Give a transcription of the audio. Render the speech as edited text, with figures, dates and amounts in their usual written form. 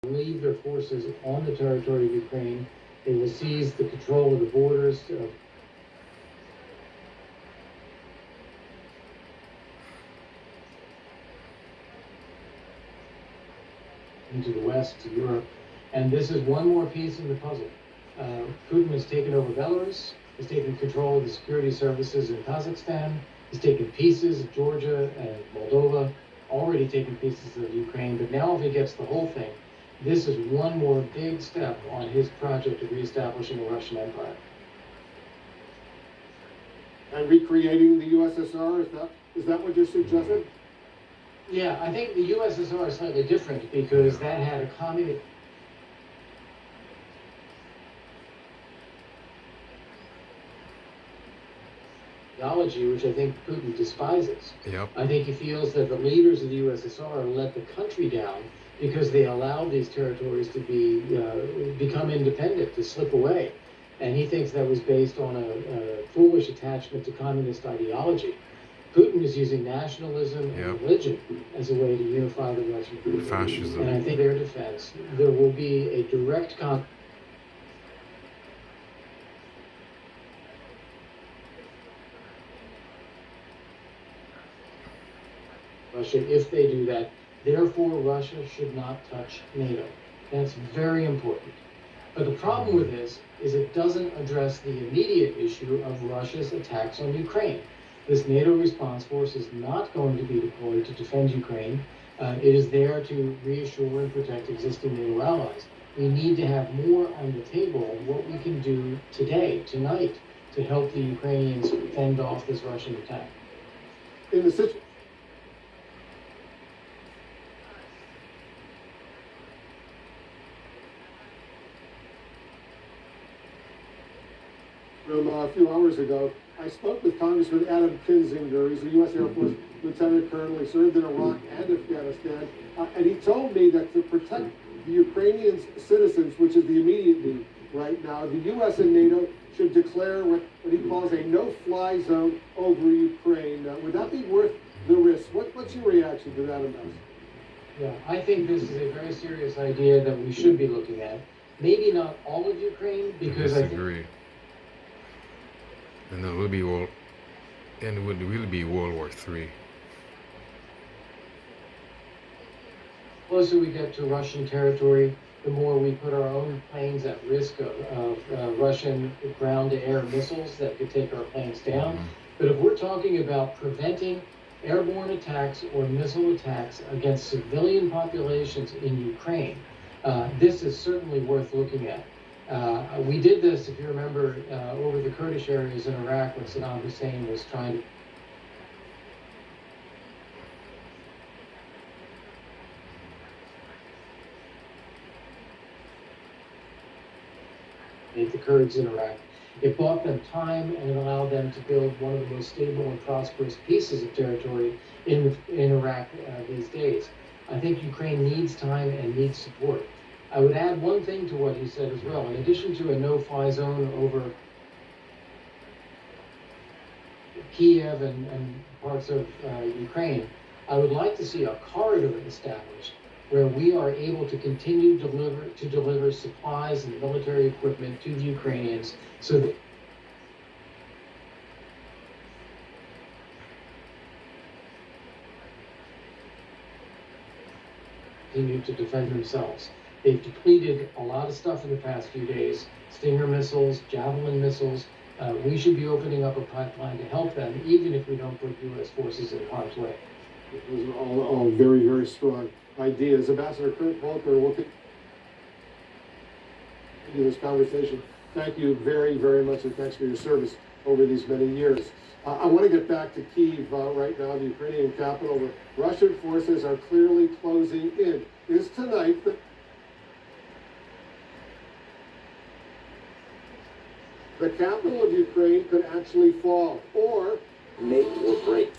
leave their forces on the territory of Ukraine. They will seize the control of the borders into the west to Europe. And this is one more piece in the puzzle. Putin has taken over Belarus, has taken control of the security services in Kazakhstan, he's taken pieces of Georgia and Moldova, already taken pieces of Ukraine, but now if he gets the whole thing, this is one more big step on his project of reestablishing a Russian empire. And recreating the USSR, is that what you're suggesting? Yeah, I think the USSR is slightly different because that had a communist ideology, which I think Putin despises. Yep. I think he feels that the leaders of the USSR let the country down because they allowed these territories to become independent, to slip away. And he thinks that was based on a foolish attachment to communist ideology. Putin is using nationalism and religion as a way to unify the Russian people. Fascism. And I think their defense, there will be a direct Russia if they do that. Therefore, Russia should not touch NATO. That's very important. But the problem with this is it doesn't address the immediate issue of Russia's attacks on Ukraine. This NATO response force is not going to be deployed to defend Ukraine. It is there to reassure and protect existing NATO allies. We need to have more on the table what we can do today, tonight, to help the Ukrainians fend off this Russian attack. In the situation, a few hours ago, I spoke with Congressman Adam Kinzinger. He's a U.S. Air Force Lieutenant Colonel. He served in Iraq and Afghanistan. And he told me that to protect the Ukrainian citizens, which is the immediate need right now, the U.S. and NATO should declare what he calls a no-fly zone over Ukraine. Would that be worth the risk? What's your reaction to that, Ambassador? Yeah, I think this is a very serious idea that we should be looking at. Maybe not all of Ukraine, because I disagree. And it will be World War III. The closer we get to Russian territory, the more we put our own planes at risk of Russian ground-to-air missiles that could take our planes down. But if we're talking about preventing airborne attacks or missile attacks against civilian populations in Ukraine, this is certainly worth looking at. We did this, if you remember, over the Kurdish areas in Iraq when Saddam Hussein was trying to the Kurds in Iraq. It bought them time and it allowed them to build one of the most stable and prosperous pieces of territory in Iraq these days. I think Ukraine needs time and needs support. I would add one thing to what he said as well. In addition to a no-fly zone over Kiev and parts of Ukraine, I would like to see a corridor established where we are able to continue to deliver supplies and military equipment to the Ukrainians so that continue to defend themselves. They've depleted a lot of stuff in the past few days, Stinger missiles, Javelin missiles. We should be opening up a pipeline to help them, even if we don't put U.S. forces in harm's way. Those are all very, very strong ideas. Ambassador Kurt Volker, we'll continue this conversation. Thank you very, very much, and thanks for your service over these many years. I want to get back to Kyiv right now, the Ukrainian capital, where Russian forces are clearly closing in. Is tonight the capital of Ukraine could actually fall, or make or break.